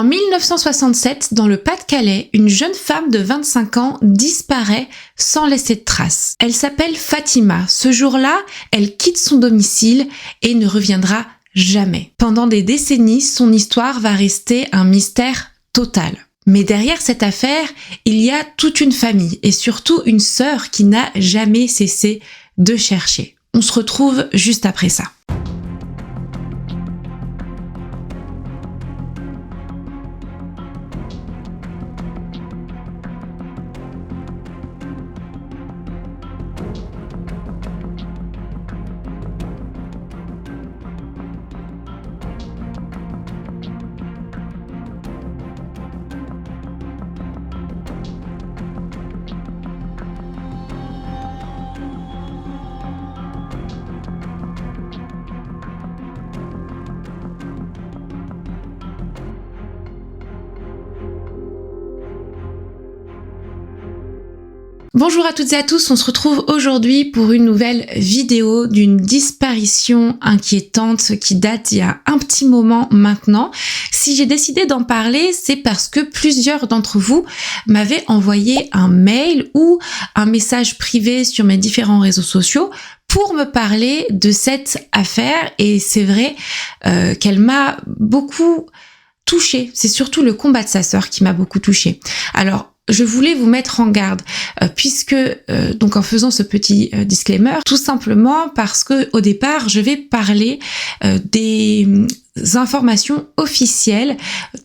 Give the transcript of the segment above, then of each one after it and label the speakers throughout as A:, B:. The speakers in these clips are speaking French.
A: En 1967, dans le Pas-de-Calais, une jeune femme de 25 ans disparaît sans laisser de traces. Elle s'appelle Fatima. Ce jour-là, elle quitte son domicile et ne reviendra jamais. Pendant des décennies, son histoire va rester un mystère total. Mais derrière cette affaire, il y a toute une famille et surtout une sœur qui n'a jamais cessé de chercher. On se retrouve juste après ça. Bonjour à toutes et à tous, on se retrouve aujourd'hui pour une nouvelle vidéo d'une disparition inquiétante qui date il y a un petit moment maintenant. Si j'ai décidé d'en parler, c'est parce que plusieurs d'entre vous m'avaient envoyé un mail ou un message privé sur mes différents réseaux sociaux pour me parler de cette affaire et c'est vrai qu'elle m'a beaucoup touchée. C'est surtout le combat de sa sœur qui m'a beaucoup touchée. Alors, je voulais vous mettre en garde puisque donc en faisant ce petit disclaimer, tout simplement parce que au départ je vais parler des informations officielles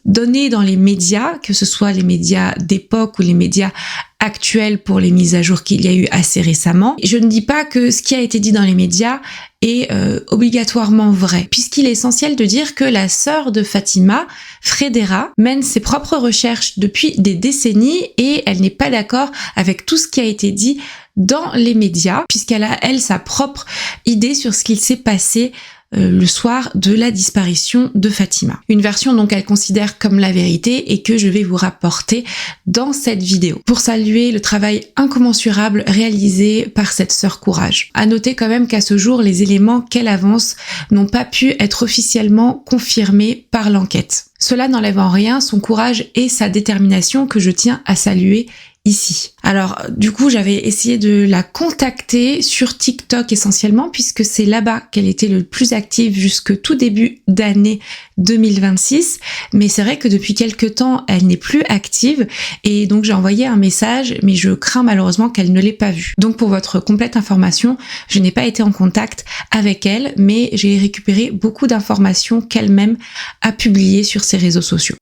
A: données dans les médias, que ce soit les médias d'époque ou les médias actuels pour les mises à jour qu'il y a eu assez récemment. Je ne dis pas que ce qui a été dit dans les médias est obligatoirement vrai, puisqu'il est essentiel de dire que la sœur de Fatima, Fredera, mène ses propres recherches depuis des décennies et elle n'est pas d'accord avec tout ce qui a été dit dans les médias, puisqu'elle a, elle, sa propre idée sur ce qu'il s'est passé le soir de la disparition de Fatima. Une version donc elle considère comme la vérité et que je vais vous rapporter dans cette vidéo. Pour saluer le travail incommensurable réalisé par cette sœur Courage. À noter quand même qu'à ce jour, les éléments qu'elle avance n'ont pas pu être officiellement confirmés par l'enquête. Cela n'enlève en rien son courage et sa détermination que je tiens à saluer ici. Alors du coup j'avais essayé de la contacter sur TikTok essentiellement puisque c'est là-bas qu'elle était le plus active jusque tout début d'année 2026, mais c'est vrai que depuis quelques temps elle n'est plus active et donc j'ai envoyé un message mais je crains malheureusement qu'elle ne l'ait pas vu. Donc pour votre complète information, je n'ai pas été en contact avec elle mais j'ai récupéré beaucoup d'informations qu'elle-même a publiées sur ses réseaux sociaux.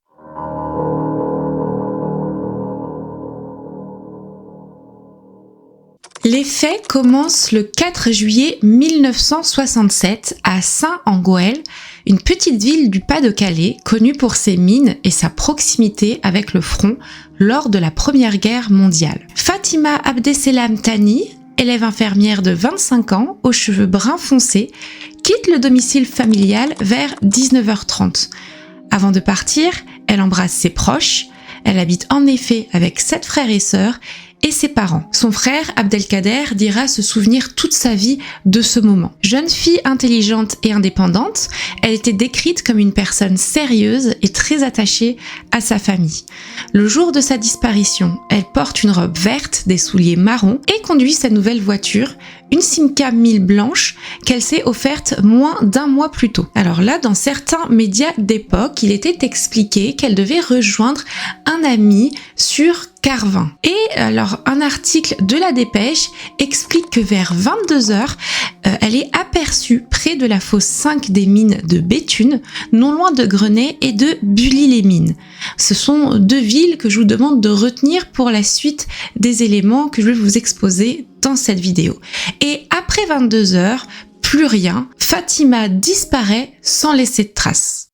A: Les faits commencent le 4 juillet 1967 à Saint-Angoël, une petite ville du Pas-de-Calais connue pour ses mines et sa proximité avec le front lors de la Première Guerre mondiale. Fatima Abdeselam Tani, élève infirmière de 25 ans aux cheveux bruns foncés, quitte le domicile familial vers 19h30. Avant de partir, elle embrasse ses proches. Elle habite en effet avec 7 frères et sœurs et ses parents. Son frère, Abdelkader, dira se souvenir toute sa vie de ce moment. Jeune fille intelligente et indépendante, elle était décrite comme une personne sérieuse et très attachée à sa famille. Le jour de sa disparition, elle porte une robe verte, des souliers marrons et conduit sa nouvelle voiture, une Simca 1000 blanche qu'elle s'est offerte moins d'un mois plus tôt. Alors là, dans certains médias d'époque, il était expliqué qu'elle devait rejoindre un ami sur Carvin. Et alors, un article de la Dépêche explique que vers 22h, elle est aperçue près de la fosse 5 des mines de Béthune, non loin de Grenay et de Bully-les-Mines. Ce sont deux villes que je vous demande de retenir pour la suite des éléments que je vais vous exposer dans cette vidéo. Et après 22h, plus rien, Fatima disparaît sans laisser de traces.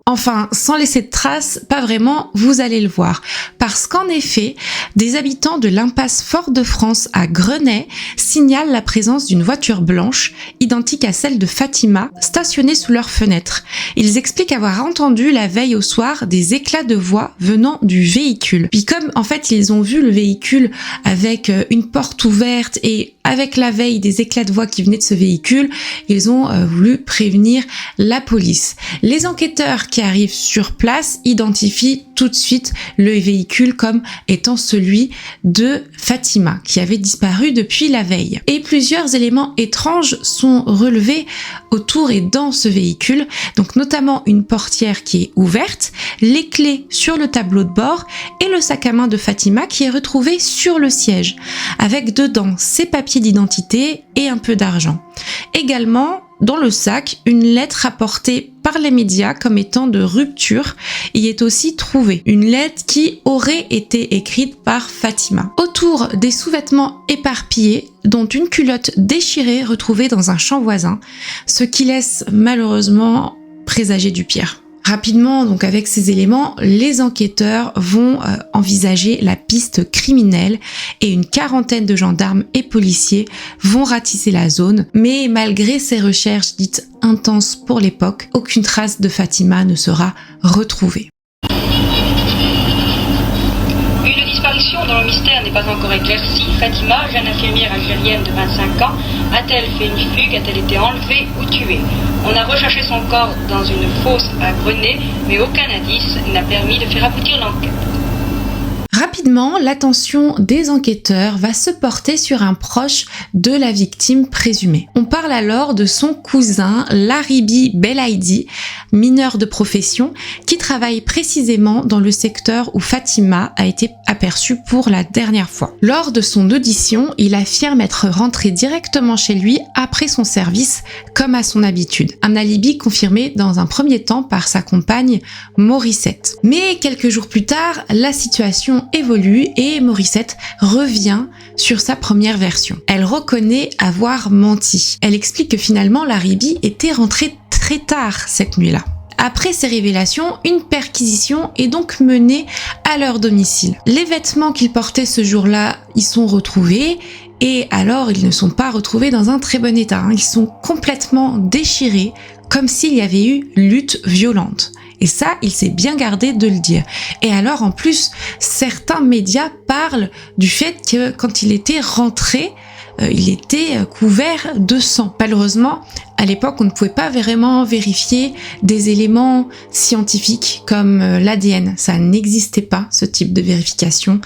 A: Enfin, sans laisser de traces, pas vraiment, vous allez le voir. parce qu'en effet, des habitants de l'impasse Fort-de-France à Grenay signalent la présence d'une voiture blanche, identique à celle de Fatima, stationnée sous leur fenêtre. Ils expliquent avoir entendu la veille au soir des éclats de voix venant du véhicule. Puis comme en fait ils ont vu le véhicule avec une porte ouverte et avec la veille des éclats de voix qui venaient de ce véhicule, ils ont voulu prévenir la police. Les enquêteurs qui arrivent sur place identifient tout de suite le véhicule comme étant celui de Fatima, qui avait disparu depuis la veille. Et plusieurs éléments étranges sont relevés autour et dans ce véhicule, donc notamment une portière qui est ouverte, les clés sur le tableau de bord et le sac à main de Fatima qui est retrouvé sur le siège, avec dedans ses papiers d'identité et un peu d'argent. Également, dans le sac, une lettre rapportée par les médias comme étant de rupture y est aussi trouvée. Une lettre qui aurait été écrite par Fatima. Autour des sous-vêtements éparpillés, dont une culotte déchirée retrouvée dans un champ voisin, ce qui laisse malheureusement présager du pire. Rapidement, donc avec ces éléments, les enquêteurs vont envisager la piste criminelle et une quarantaine de gendarmes et policiers vont ratisser la zone. Mais malgré ces recherches dites intenses pour l'époque, aucune trace de Fatima ne sera retrouvée.
B: Une disparition dont le mystère n'est pas encore éclairci. Fatima, jeune infirmière algérienne de 25 ans, a-t-elle fait une fugue? A-t-elle été enlevée ou tuée? On a recherché son corps dans une fosse à Grenay, mais aucun indice n'a permis de faire aboutir l'enquête.
A: Rapidement, l'attention des enquêteurs va se porter sur un proche de la victime présumée. On parle alors de son cousin Laribi Belaïdi, mineur de profession, qui travaille précisément dans le secteur où Fatima a été aperçue pour la dernière fois. Lors de son audition, il affirme être rentré directement chez lui après son service, comme à son habitude. Un alibi confirmé dans un premier temps par sa compagne Morissette. Mais quelques jours plus tard, la situation évolue et Morissette revient sur sa première version. Elle reconnaît avoir menti. Elle explique que finalement Laribi était rentré très tard cette nuit-là. Après ces révélations, une perquisition est donc menée à leur domicile. Les vêtements qu'ils portaient ce jour-là y sont retrouvés et alors ils ne sont pas retrouvés dans un très bon état. Ils sont complètement déchirés, comme s'il y avait eu lutte violente. Et ça, il s'est bien gardé de le dire. Et alors, en plus, certains médias parlent du fait que quand il était rentré, il était couvert de sang. Malheureusement, à l'époque, on ne pouvait pas vraiment vérifier des éléments scientifiques comme l'ADN. Ça n'existait pas, ce type de vérification.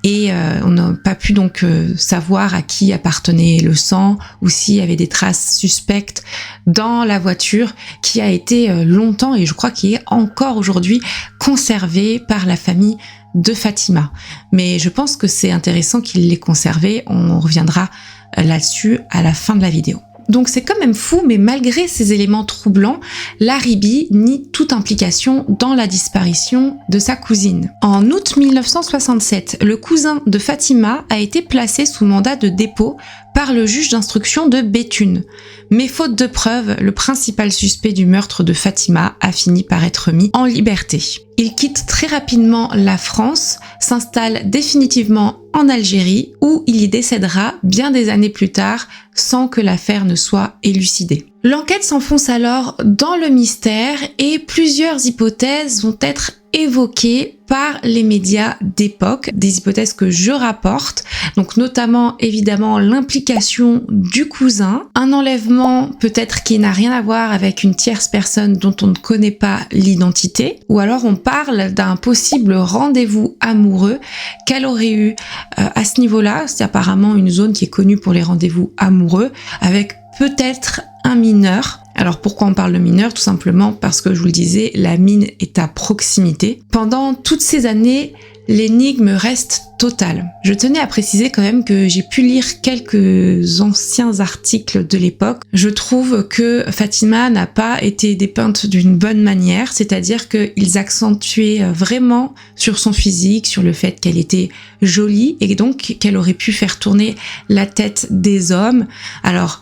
A: Et on n'a pas pu donc savoir à qui appartenait le sang ou s'il y avait des traces suspectes dans la voiture qui a été longtemps et je crois qui est encore aujourd'hui conservée par la famille de Fatima. Mais je pense que c'est intéressant qu'il l'ait conservé. On reviendra là-dessus à la fin de la vidéo. Donc c'est quand même fou, mais malgré ces éléments troublants, Laribi nie toute implication dans la disparition de sa cousine. En août 1967, le cousin de Fatima a été placé sous mandat de dépôt par le juge d'instruction de Béthune. Mais faute de preuves, le principal suspect du meurtre de Fatima a fini par être mis en liberté. Il quitte très rapidement la France, s'installe définitivement en Algérie où il y décédera bien des années plus tard sans que l'affaire ne soit élucidée. L'enquête s'enfonce alors dans le mystère et plusieurs hypothèses vont être évoquées par les médias d'époque, des hypothèses que je rapporte, donc notamment évidemment l'implication du cousin, un enlèvement peut-être qui n'a rien à voir avec une tierce personne dont on ne connaît pas l'identité, ou alors on parle d'un possible rendez-vous amoureux qu'elle aurait eu à ce niveau-là. C'est apparemment une zone qui est connue pour les rendez-vous amoureux, avec peut-être un mineur. Alors pourquoi on parle de mineur? Tout simplement parce que, je vous le disais, la mine est à proximité. Pendant toutes ces années, l'énigme reste totale. Je tenais à préciser quand même que j'ai pu lire quelques anciens articles de l'époque. Je trouve que Fatima n'a pas été dépeinte d'une bonne manière, c'est-à-dire qu'ils accentuaient vraiment sur son physique, sur le fait qu'elle était jolie et donc qu'elle aurait pu faire tourner la tête des hommes. Alors,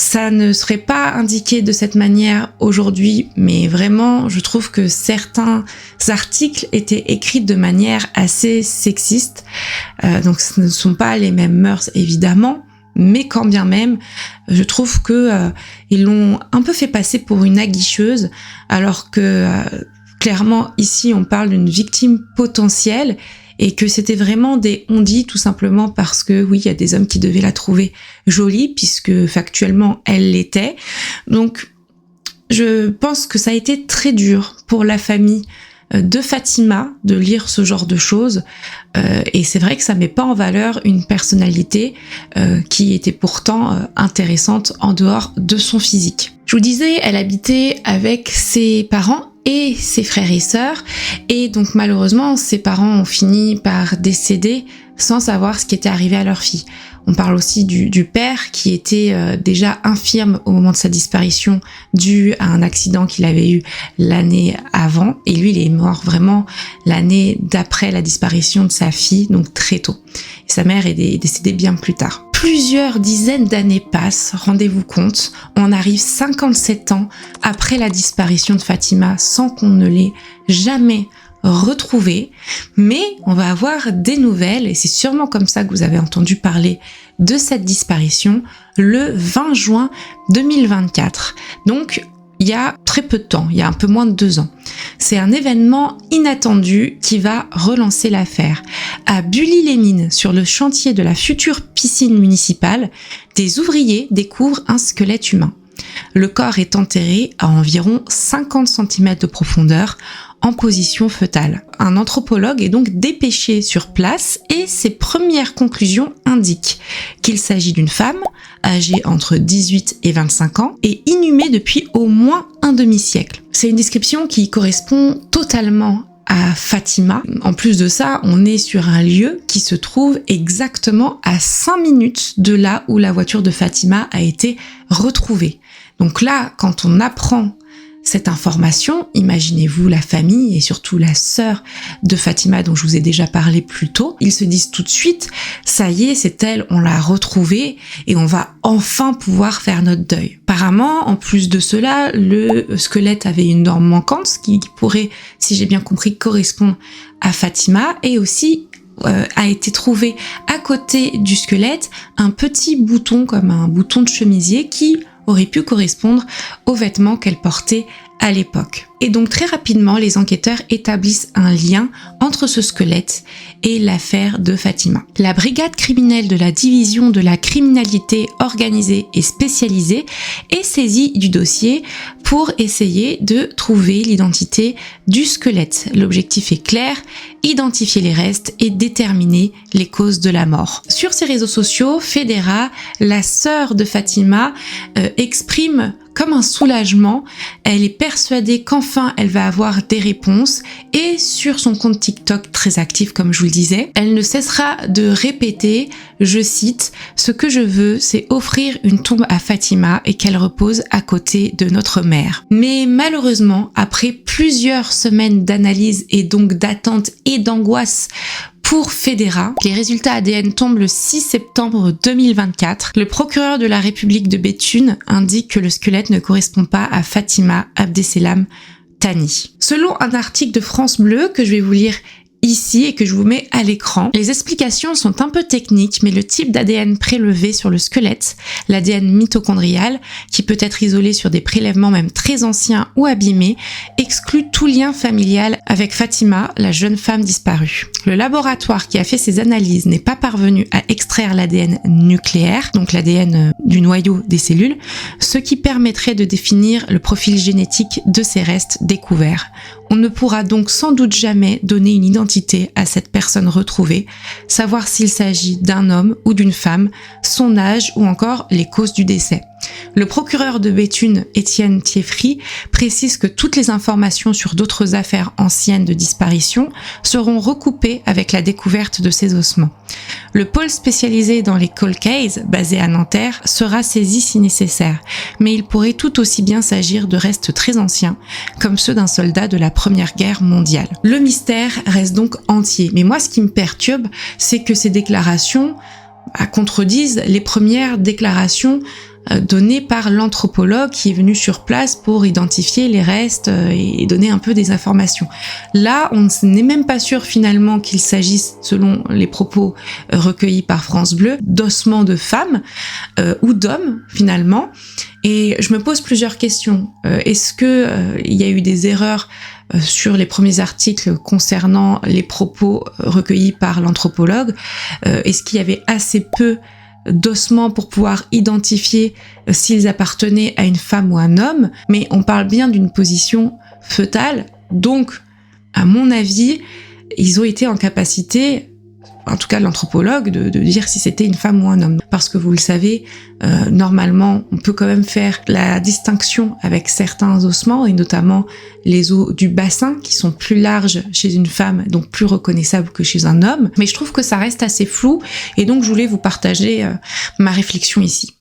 A: Ça ne serait pas indiqué de cette manière aujourd'hui, mais vraiment, je trouve que certains articles étaient écrits de manière assez sexiste. Donc ce ne sont pas les mêmes mœurs, évidemment, mais quand bien même, je trouve que ils l'ont un peu fait passer pour une aguicheuse, alors que clairement, ici, on parle d'une victime potentielle et que c'était vraiment des on-dit tout simplement parce que oui, il y a des hommes qui devaient la trouver jolie puisque factuellement elle l'était. Donc je pense que ça a été très dur pour la famille de Fatima de lire ce genre de choses et c'est vrai que ça met pas en valeur une personnalité qui était pourtant intéressante en dehors de son physique. Je vous disais, elle habitait avec ses parents et ses frères et sœurs, et donc malheureusement ses parents ont fini par décéder sans savoir ce qui était arrivé à leur fille. On parle aussi du père qui était déjà infirme au moment de sa disparition dû à un accident qu'il avait eu l'année avant, et lui il est mort vraiment l'année d'après la disparition de sa fille, donc très tôt. Et sa mère est décédée bien plus tard. Plusieurs dizaines d'années passent, rendez-vous compte, on arrive 57 ans après la disparition de Fatima sans qu'on ne l'ait jamais retrouvée, mais on va avoir des nouvelles, et c'est sûrement comme ça que vous avez entendu parler de cette disparition, le 20 juin 2024. Donc, il y a très peu de temps, il y a un peu moins de 2 ans. C'est un événement inattendu qui va relancer l'affaire. À Bully-les-Mines, sur le chantier de la future piscine municipale, des ouvriers découvrent un squelette humain. Le corps est enterré à environ 50 cm de profondeur, en position fœtale. Un anthropologue est donc dépêché sur place et ses premières conclusions indiquent qu'il s'agit d'une femme âgée entre 18 et 25 ans et inhumée depuis au moins un demi-siècle. C'est une description qui correspond totalement à Fatima. En plus de ça, on est sur un lieu qui se trouve exactement à 5 minutes de là où la voiture de Fatima a été retrouvée. Donc là, quand on apprend cette information, imaginez-vous la famille et surtout la sœur de Fatima dont je vous ai déjà parlé plus tôt. Ils se disent tout de suite, ça y est, c'est elle, on l'a retrouvée et on va enfin pouvoir faire notre deuil. Apparemment, en plus de cela, le squelette avait une dent manquante, ce qui pourrait, si j'ai bien compris, correspondre à Fatima, et aussi a été trouvé à côté du squelette un petit bouton comme un bouton de chemisier qui aurait pu correspondre aux vêtements qu'elle portait à l'époque. Et donc très rapidement, les enquêteurs établissent un lien entre ce squelette et l'affaire de Fatima. La brigade criminelle de la division de la criminalité organisée et spécialisée est saisie du dossier pour essayer de trouver l'identité du squelette. L'objectif est clair, identifier les restes et déterminer les causes de la mort. Sur ses réseaux sociaux, Federa, la sœur de Fatima, exprime comme un soulagement. Elle est persuadée qu'enfin elle va avoir des réponses, et sur son compte TikTok très actif comme je vous le disais, elle ne cessera de répéter, je cite, « Ce que je veux, c'est offrir une tombe à Fatima et qu'elle repose à côté de notre mère. » Mais malheureusement, après plusieurs semaines d'analyse et donc d'attente et d'angoisse pour Federa, les résultats ADN tombent le 6 septembre 2024. Le procureur de la République de Béthune indique que le squelette ne correspond pas à Fatima Abdesselam Tani. Selon un article de France Bleu que je vais vous lire ici et que je vous mets à l'écran, les explications sont un peu techniques, mais le type d'ADN prélevé sur le squelette, l'ADN mitochondrial, qui peut être isolé sur des prélèvements même très anciens ou abîmés, exclut tout lien familial avec Fatima, la jeune femme disparue. Le laboratoire qui a fait ces analyses n'est pas parvenu à extraire l'ADN nucléaire, donc l'ADN du noyau des cellules, ce qui permettrait de définir le profil génétique de ces restes découverts. On ne pourra donc sans doute jamais donner une identité à cette personne retrouvée, savoir s'il s'agit d'un homme ou d'une femme, son âge ou encore les causes du décès. Le procureur de Béthune, Étienne Thieffry, précise que toutes les informations sur d'autres affaires anciennes de disparition seront recoupées avec la découverte de ces ossements. Le pôle spécialisé dans les cold cases, basé à Nanterre, sera saisi si nécessaire, mais il pourrait tout aussi bien s'agir de restes très anciens, comme ceux d'un soldat de la Première Guerre mondiale. Le mystère reste donc entier, mais moi ce qui me perturbe, c'est que ces déclarations contredisent les premières déclarations donnée par l'anthropologue qui est venu sur place pour identifier les restes et donner un peu des informations. Là, on n'est même pas sûr finalement qu'il s'agisse, selon les propos recueillis par France Bleu, d'ossements de femmes ou d'hommes finalement. Et je me pose plusieurs questions. Est-ce que il y a eu des erreurs sur les premiers articles concernant les propos recueillis par l'anthropologue? Est-ce qu'il y avait assez peu d'ossements pour pouvoir identifier s'ils appartenaient à une femme ou un homme? Mais on parle bien d'une position fœtale, donc à mon avis, ils ont été en capacité, en tout cas l'anthropologue, de dire si c'était une femme ou un homme. Parce que vous le savez, normalement, on peut quand même faire la distinction avec certains ossements, et notamment les os du bassin, qui sont plus larges chez une femme, donc plus reconnaissables que chez un homme. Mais je trouve que ça reste assez flou, et donc je voulais vous partager ma réflexion ici.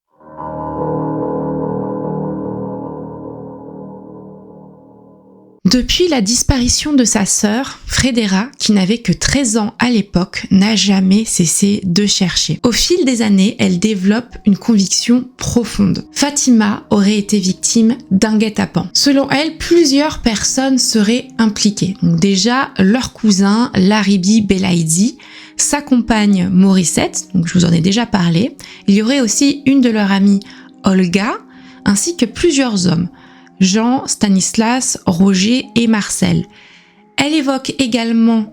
A: Depuis la disparition de sa sœur, Frédéra, qui n'avait que 13 ans à l'époque, n'a jamais cessé de chercher. Au fil des années, elle développe une conviction profonde. Fatima aurait été victime d'un guet-apens. Selon elle, plusieurs personnes seraient impliquées. Donc déjà, leur cousin, Laribi Belaïdi, sa compagne Morissette, donc je vous en ai déjà parlé. Il y aurait aussi une de leurs amies, Olga, ainsi que plusieurs hommes. Jean, Stanislas, Roger et Marcel. Elle évoque également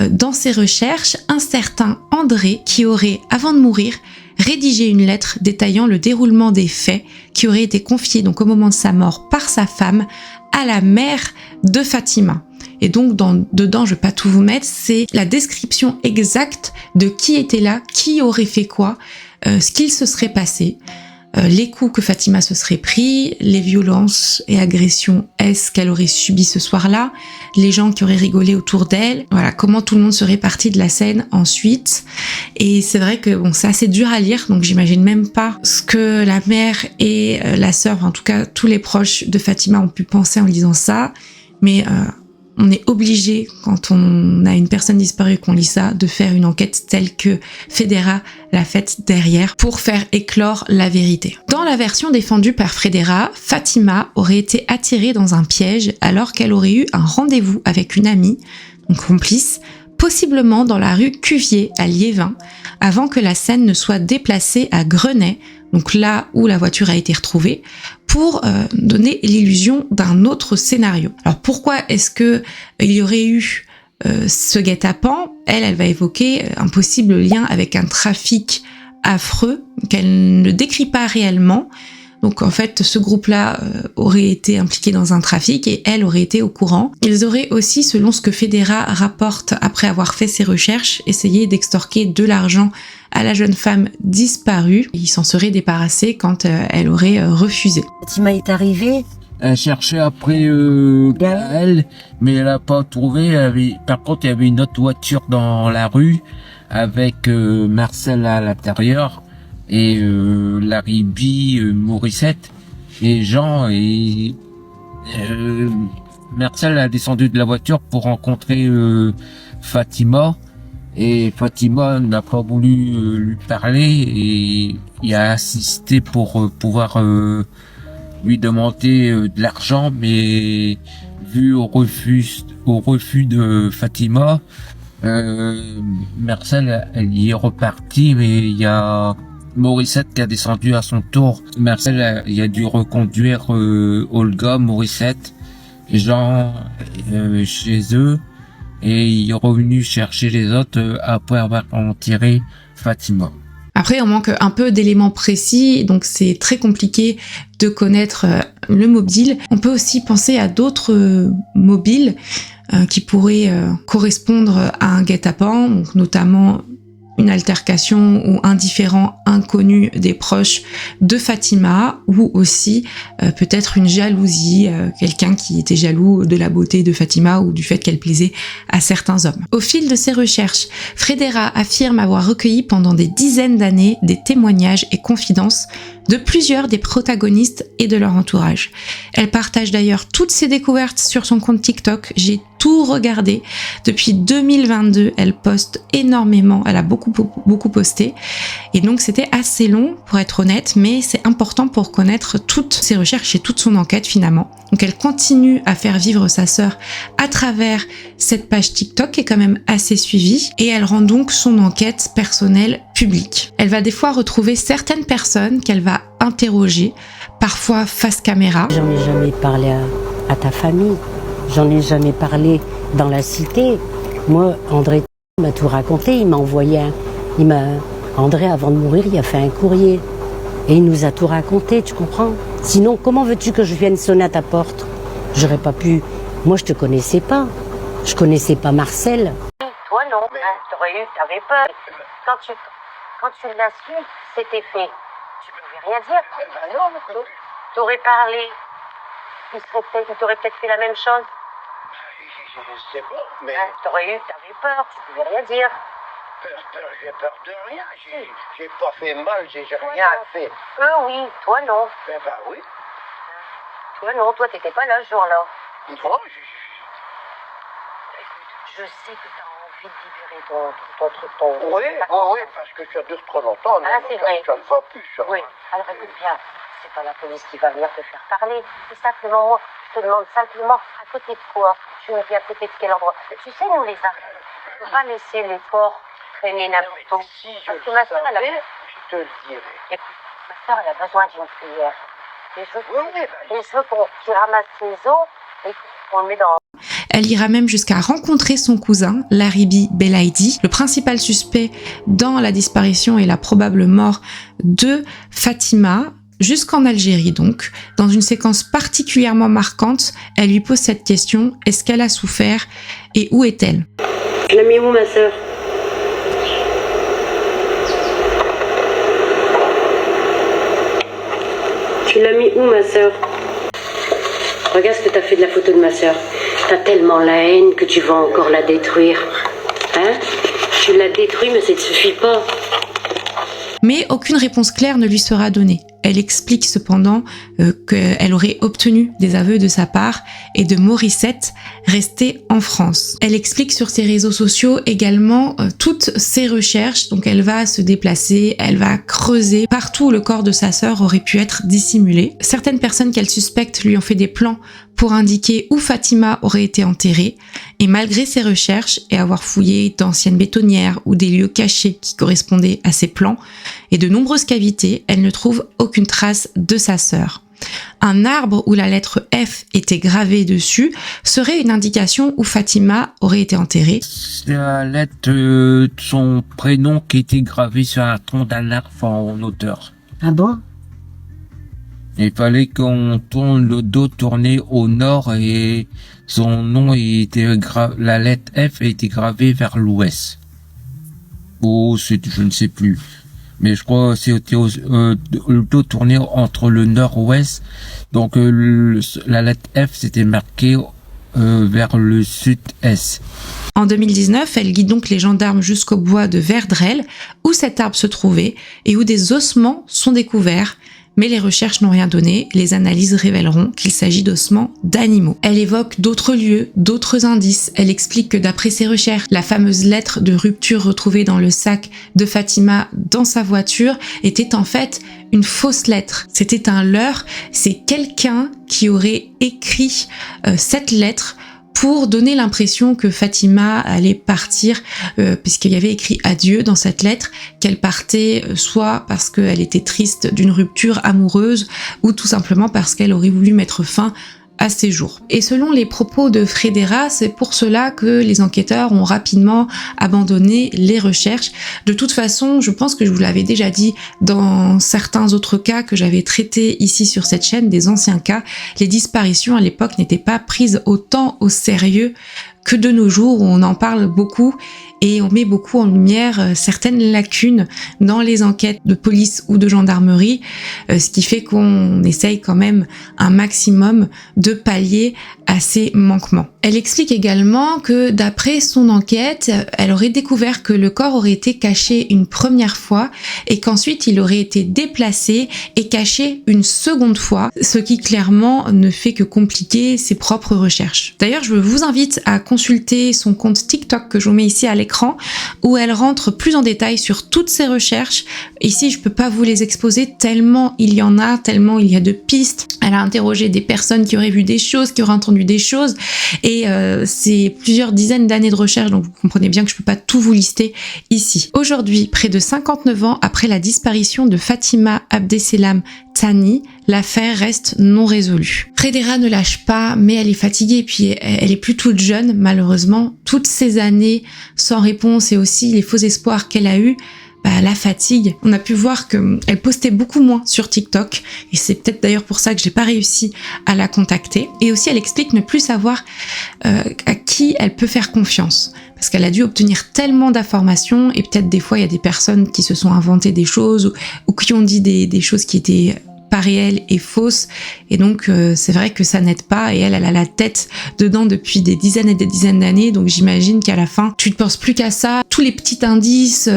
A: dans ses recherches un certain André qui aurait, avant de mourir, rédigé une lettre détaillant le déroulement des faits qui aurait été confié donc au moment de sa mort par sa femme à la mère de Fatima. Et donc dedans, je vais pas tout vous mettre, c'est la description exacte de qui était là, qui aurait fait quoi, ce qu'il se serait passé. Les coups que Fatima se serait pris, les violences et agressions qu'elle aurait subies ce soir-là, les gens qui auraient rigolé autour d'elle, voilà, comment tout le monde serait parti de la scène ensuite. Et c'est vrai que bon, c'est assez dur à lire, donc j'imagine même pas ce que la mère et la sœur, en tout cas tous les proches de Fatima ont pu penser en lisant ça, mais on est obligé, quand on a une personne disparue qu'on lit ça, de faire une enquête telle que Frédéra l'a faite derrière pour faire éclore la vérité. Dans la version défendue par Frédéra, Fatima aurait été attirée dans un piège alors qu'elle aurait eu un rendez-vous avec une amie, une complice, possiblement dans la rue Cuvier à Liévin, avant que la scène ne soit déplacée à Grenay, donc là où la voiture a été retrouvée, pour donner l'illusion d'un autre scénario. Alors pourquoi est-ce que il y aurait eu ce guet-apens? Elle va évoquer un possible lien avec un trafic affreux qu'elle ne décrit pas réellement. Donc en fait, ce groupe-là aurait été impliqué dans un trafic et elle aurait été au courant. Ils auraient aussi, selon ce que Frédéra rapporte après avoir fait ses recherches, essayé d'extorquer de l'argent à la jeune femme disparue. Ils s'en seraient débarrassés quand elle aurait refusé.
C: Fatima est arrivée.
D: Elle cherchait après elle, mais elle n'a pas trouvé. Par contre, il y avait une autre voiture dans la rue avec Marcel à l'intérieur et Laribi, Morissette et Jean. Et Marcel a descendu de la voiture pour rencontrer Fatima. Et Fatima n'a pas voulu lui parler et il a insisté pour pouvoir lui demander de l'argent, mais vu au refus de Fatima, Marcel elle y est reparti, mais il y a Morissette qui a descendu à son tour. Marcel il a dû reconduire Olga, Morissette, Jean chez eux. Et il est revenu chercher les autres après avoir tiré Fatima.
A: Après, on manque un peu d'éléments précis, donc c'est très compliqué de connaître le mobile. On peut aussi penser à d'autres mobiles qui pourraient correspondre à un guet-apens, donc notamment une altercation ou un différend inconnu des proches de Fatima, ou aussi peut-être une jalousie, quelqu'un qui était jaloux de la beauté de Fatima ou du fait qu'elle plaisait à certains hommes. Au fil de ses recherches, Frédéra affirme avoir recueilli pendant des dizaines d'années des témoignages et confidences de plusieurs des protagonistes et de leur entourage. Elle partage d'ailleurs toutes ses découvertes sur son compte TikTok. J'ai tout regardé. Depuis 2022, elle poste énormément. Elle a beaucoup posté. Et donc, c'était assez long, pour être honnête, mais c'est important pour connaître toutes ses recherches et toute son enquête, finalement. Donc, elle continue à faire vivre sa sœur à travers cette page TikTok qui est quand même assez suivie. Et elle rend donc son enquête personnelle publique. Elle va des fois retrouver certaines personnes qu'elle va interroger, parfois face caméra.
C: J'en ai jamais parlé à ta famille. J'en ai jamais parlé dans la cité. Moi, André m'a tout raconté. Il m'a envoyé André, avant de mourir, il a fait un courrier. Et il nous a tout raconté, tu comprends? Sinon, comment veux-tu que je vienne sonner à ta porte? J'aurais pas pu. Moi, je te connaissais pas. Je connaissais pas Marcel.
E: Toi, non. T'avais peur. Quand tu l'as su, c'était fait. Tu pouvais rien dire. Non, t'aurais parlé. Tu t'aurais peut-être fait la même chose.
F: Je sais pas, mais...
E: T'avais peur, tu pouvais rien dire.
F: J'ai peur de rien. J'ai pas fait mal, j'ai rien fait.
E: Oui, toi non.
F: Ben bah oui.
E: Toi non, toi t'étais pas là ce jour-là.
F: Non,
E: Je sais que t'as envie de libérer ton truc, ton...
F: Oui, parce que ça dure trop longtemps.
E: C'est vrai.
F: Ça ne va plus, ça.
E: Oui, alors écoute bien, c'est pas la police qui va venir te faire parler. C'est simplement moi. Je te demande simplement à côté de quoi. Tu me dis à côté de quel endroit. Tu sais, nous les armes, on ne peut pas laisser les corps traîner n'importe où.
F: Si
E: parce que ma soeur, elle a...
F: je te le dirai.
E: Écoute, ma soeur, elle a besoin d'une prière. Et je veux qu'il ramasse les os et qu'on le met dans...
A: Elle ira même jusqu'à rencontrer son cousin, Laribi Belaïdi, le principal suspect dans la disparition et la probable mort de Fatima, jusqu'en Algérie donc. Dans une séquence particulièrement marquante, elle lui pose cette question, est-ce qu'elle a souffert et où est-elle?
E: Tu l'as mis où, ma sœur? Tu l'as mis où, ma sœur? Regarde ce que t'as fait de la photo de ma sœur. T'as tellement la haine que tu vas encore la détruire. Hein? Tu l'as détruite, mais ça ne suffit pas.
A: Mais aucune réponse claire ne lui sera donnée. Elle explique cependant qu'elle aurait obtenu des aveux de sa part et de Morissette restée en France. Elle explique sur ses réseaux sociaux également toutes ses recherches, donc elle va se déplacer, elle va creuser partout où le corps de sa sœur aurait pu être dissimulé. Certaines personnes qu'elle suspecte lui ont fait des plans pour indiquer où Fatima aurait été enterrée, et malgré ses recherches et avoir fouillé d'anciennes bétonnières ou des lieux cachés qui correspondaient à ses plans, et de nombreuses cavités, elle ne trouve aucune trace de sa sœur. Un arbre où la lettre F était gravée dessus serait une indication où Fatima aurait été enterrée.
D: C'est la lettre de son prénom qui était gravée sur un tronc d'un arbre en hauteur.
C: Ah bon?
D: Il fallait qu'on tourne le dos tourné au nord et son nom était la lettre F a été gravée vers l'ouest. Oh, je ne sais plus. Mais je crois que c'était le dos tourné entre le nord-ouest. Donc la lettre F s'était marquée vers le sud-est.
A: En 2019, elle guide donc les gendarmes jusqu'au bois de Verdrel, où cet arbre se trouvait et où des ossements sont découverts. Mais les recherches n'ont rien donné, les analyses révéleront qu'il s'agit d'ossements d'animaux. Elle évoque d'autres lieux, d'autres indices. Elle explique que d'après ses recherches, la fameuse lettre de rupture retrouvée dans le sac de Fatima dans sa voiture était en fait une fausse lettre. C'était un leurre, c'est quelqu'un qui aurait écrit cette lettre pour donner l'impression que Fatima allait partir, puisqu'il y avait écrit adieu dans cette lettre, qu'elle partait soit parce qu'elle était triste d'une rupture amoureuse, ou tout simplement parce qu'elle aurait voulu mettre fin à ses jours. Et selon les propos de Frédéra, c'est pour cela que les enquêteurs ont rapidement abandonné les recherches. De toute façon, je pense que je vous l'avais déjà dit dans certains autres cas que j'avais traités ici sur cette chaîne, des anciens cas, les disparitions à l'époque n'étaient pas prises autant au sérieux que de nos jours où on en parle beaucoup et on met beaucoup en lumière certaines lacunes dans les enquêtes de police ou de gendarmerie, ce qui fait qu'on essaye quand même un maximum de pallier à ces manquements. Elle explique également que d'après son enquête, elle aurait découvert que le corps aurait été caché une première fois et qu'ensuite il aurait été déplacé et caché une seconde fois, ce qui clairement ne fait que compliquer ses propres recherches. D'ailleurs, je vous invite à consulter son compte TikTok que je vous mets ici à l'écran, où elle rentre plus en détail sur toutes ses recherches. Ici, je peux pas vous les exposer tellement il y en a, tellement il y a de pistes. Elle a interrogé des personnes qui auraient vu des choses, qui auraient entendu des choses, et c'est plusieurs dizaines d'années de recherche, donc vous comprenez bien que je peux pas tout vous lister ici. Aujourd'hui, près de 59 ans après la disparition de Fatima Abdesselam Tani, l'affaire reste non résolue. Fredera ne lâche pas, mais elle est fatiguée, puis elle est plus toute jeune, malheureusement. Toutes ces années sans réponse et aussi les faux espoirs qu'elle a eus, la fatigue. On a pu voir qu'elle postait beaucoup moins sur TikTok, et c'est peut-être d'ailleurs pour ça que j'ai pas réussi à la contacter. Et aussi, elle explique ne plus savoir à qui elle peut faire confiance, parce qu'elle a dû obtenir tellement d'informations, et peut-être des fois il y a des personnes qui se sont inventées des choses ou qui ont dit des choses qui étaient pas réelles et fausses, et donc c'est vrai que ça n'aide pas, et elle a la tête dedans depuis des dizaines et des dizaines d'années, donc j'imagine qu'à la fin tu ne penses plus qu'à ça. Tous les petits indices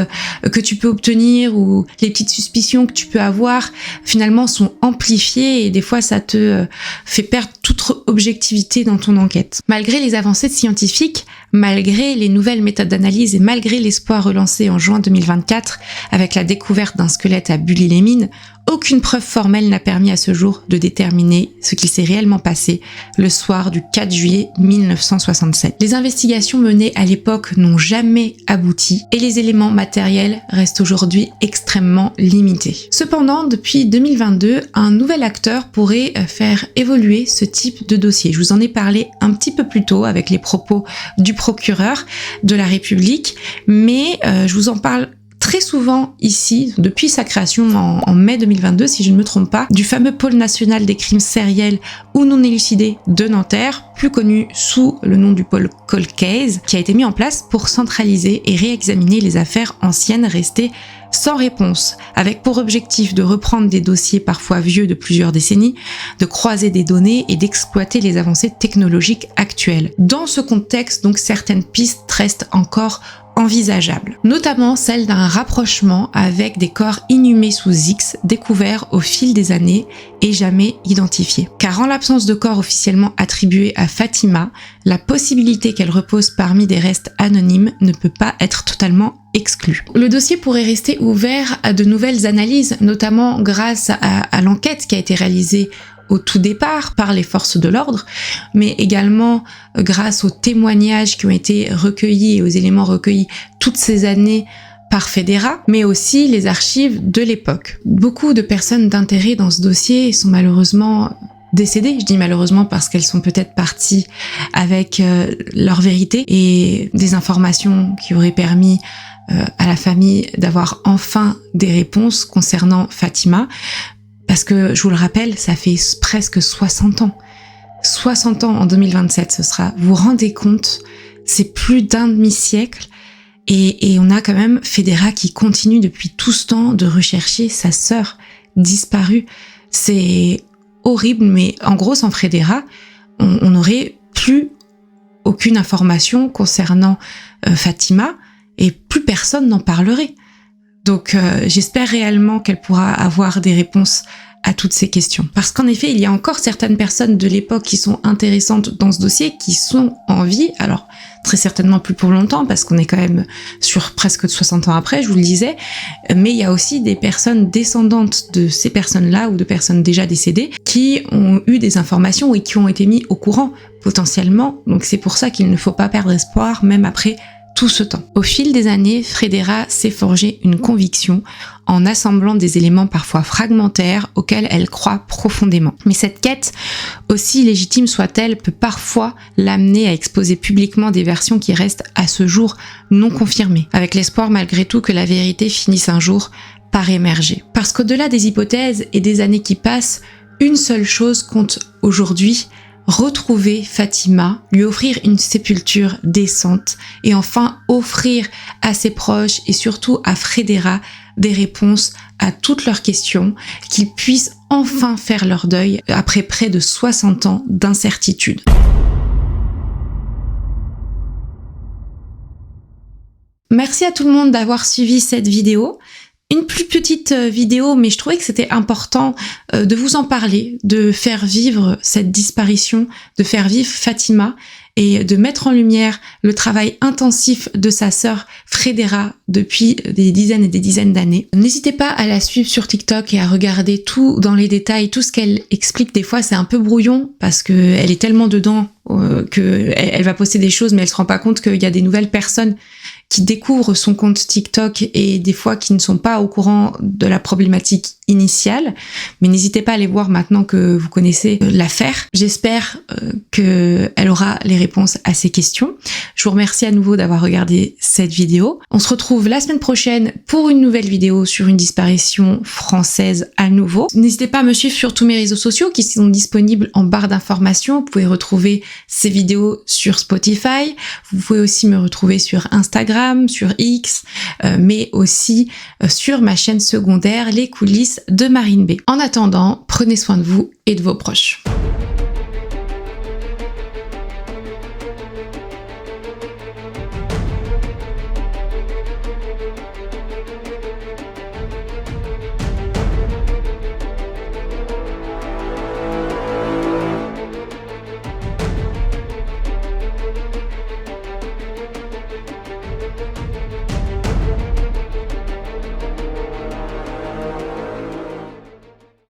A: que tu peux obtenir ou les petites suspicions que tu peux avoir finalement sont amplifiés, et des fois ça te fait perdre toute objectivité dans ton enquête. Malgré les avancées scientifiques, malgré les nouvelles méthodes d'analyse et malgré l'espoir relancé en juin 2024 avec la découverte d'un squelette à Bully-les-Mines, aucune preuve formelle n'a permis à ce jour de déterminer ce qui s'est réellement passé le soir du 4 juillet 1967. Les investigations menées à l'époque n'ont jamais abouti et les éléments matériels restent aujourd'hui extrêmement limités. Cependant, depuis 2022, un nouvel acteur pourrait faire évoluer ce type de dossier. Je vous en ai parlé un petit peu plus tôt avec les propos du procureur de la République, mais je vous en parle très souvent ici, depuis sa création en mai 2022, si je ne me trompe pas, du fameux pôle national des crimes sériels ou non élucidés de Nanterre, plus connu sous le nom du pôle Cold Case, qui a été mis en place pour centraliser et réexaminer les affaires anciennes restées sans réponse, avec pour objectif de reprendre des dossiers parfois vieux de plusieurs décennies, de croiser des données et d'exploiter les avancées technologiques actuelles. Dans ce contexte, donc, certaines pistes restent encore envisageables, notamment celle d'un rapprochement avec des corps inhumés sous X découverts au fil des années et jamais identifiés. Car en l'absence de corps officiellement attribués à Fatima, la possibilité qu'elle repose parmi des restes anonymes ne peut pas être totalement exclue. Le dossier pourrait rester ouvert à de nouvelles analyses, notamment grâce à l'enquête qui a été réalisée au tout départ par les forces de l'ordre, mais également grâce aux témoignages qui ont été recueillis et aux éléments recueillis toutes ces années par Fredera, mais aussi les archives de l'époque. Beaucoup de personnes d'intérêt dans ce dossier sont malheureusement décédées. Je dis malheureusement parce qu'elles sont peut-être parties avec leur vérité et des informations qui auraient permis à la famille d'avoir enfin des réponses concernant Fatima. Parce que, je vous le rappelle, ça fait presque 60 ans. 60 ans en 2027, ce sera. Vous vous rendez compte, c'est plus d'un demi-siècle. Et on a quand même Fredera qui continue depuis tout ce temps de rechercher sa sœur disparue. C'est horrible, mais en gros, sans Fredera, on n'aurait plus aucune information concernant Fatima et plus personne n'en parlerait. Donc j'espère réellement qu'elle pourra avoir des réponses à toutes ces questions. Parce qu'en effet, il y a encore certaines personnes de l'époque qui sont intéressantes dans ce dossier, qui sont en vie, alors très certainement plus pour longtemps, parce qu'on est quand même sur presque 60 ans après, je vous le disais, mais il y a aussi des personnes descendantes de ces personnes-là, ou de personnes déjà décédées, qui ont eu des informations et qui ont été mis au courant, potentiellement, donc c'est pour ça qu'il ne faut pas perdre espoir, même après tout ce temps. Au fil des années, Fredera s'est forgé une conviction en assemblant des éléments parfois fragmentaires auxquels elle croit profondément. Mais cette quête, aussi légitime soit-elle, peut parfois l'amener à exposer publiquement des versions qui restent à ce jour non confirmées, avec l'espoir malgré tout que la vérité finisse un jour par émerger. Parce qu'au-delà des hypothèses et des années qui passent, une seule chose compte aujourd'hui, retrouver Fatima, lui offrir une sépulture décente et enfin offrir à ses proches et surtout à Frédéra des réponses à toutes leurs questions, qu'ils puissent enfin faire leur deuil après près de 60 ans d'incertitude. Merci à tout le monde d'avoir suivi cette vidéo. Une plus petite vidéo, mais je trouvais que c'était important de vous en parler, de faire vivre cette disparition, de faire vivre Fatima et de mettre en lumière le travail intensif de sa sœur Frédéra depuis des dizaines et des dizaines d'années. N'hésitez pas à la suivre sur TikTok et à regarder tout dans les détails, tout ce qu'elle explique. Des fois, c'est un peu brouillon parce que elle est tellement dedans que elle va poster des choses, mais elle se rend pas compte qu'il y a des nouvelles personnes qui découvrent son compte TikTok et des fois qui ne sont pas au courant de la problématique initiale. Mais n'hésitez pas à aller voir maintenant que vous connaissez l'affaire. J'espère qu'elle aura les réponses à ces questions. Je vous remercie à nouveau d'avoir regardé cette vidéo. On se retrouve la semaine prochaine pour une nouvelle vidéo sur une disparition française à nouveau. N'hésitez pas à me suivre sur tous mes réseaux sociaux qui sont disponibles en barre d'informations. Vous pouvez retrouver ces vidéos sur Spotify. Vous pouvez aussi me retrouver sur Instagram, sur X, mais aussi sur ma chaîne secondaire Les Coulisses de Marine B. En attendant, prenez soin de vous et de vos proches.